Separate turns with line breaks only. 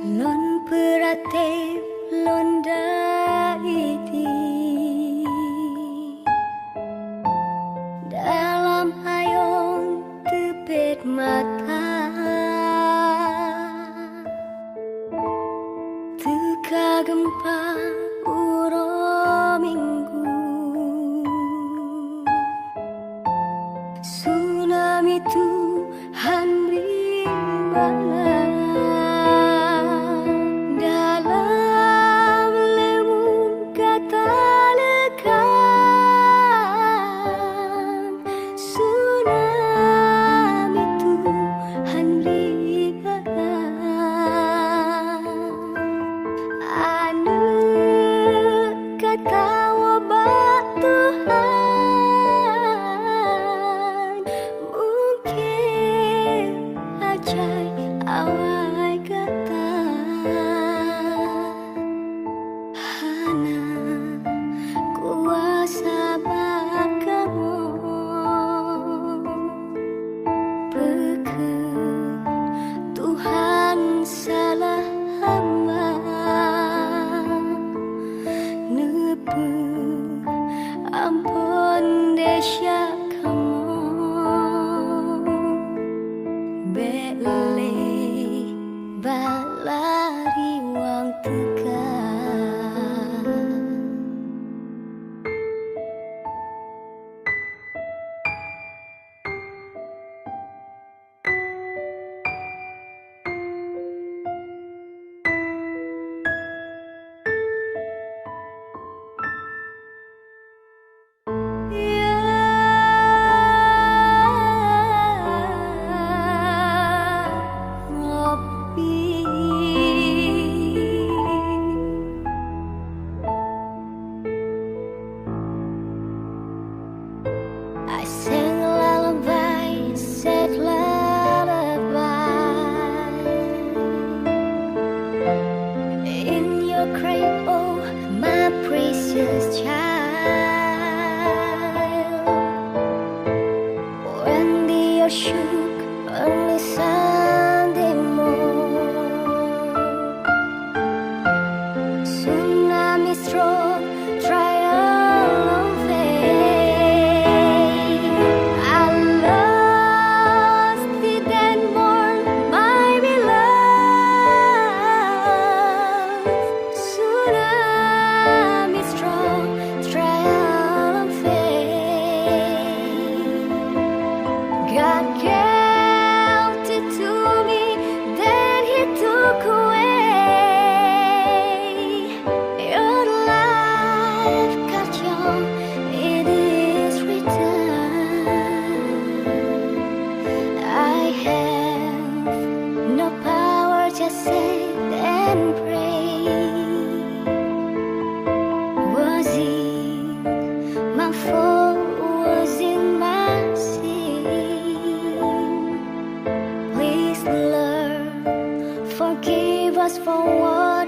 Lon perate londa iti dalam hayong tepet mata teka gempa uro minggu tsunami Tuhan beri bala dalam lembung kata lekan tsunami Tuhan beri bala anu kata wabak Tuhan mungkin ajai awai kata hana kuasa bakamu beke Tuhan salah hamba nepe ampun desya kamu bele balari wang teka I sang a lullaby, sad lullaby. In your cradle, my precious child. When the earth shook on the Sunday morn, tsunami struck triumphant. I lost the dead morn, my beloved. Tsunami struck triumphant. God gave it to me, then He took away. Your life got young, it is written. I have no power, just sit and pray. Was it my fault? Was it my sin? Please, Lord, forgive us for what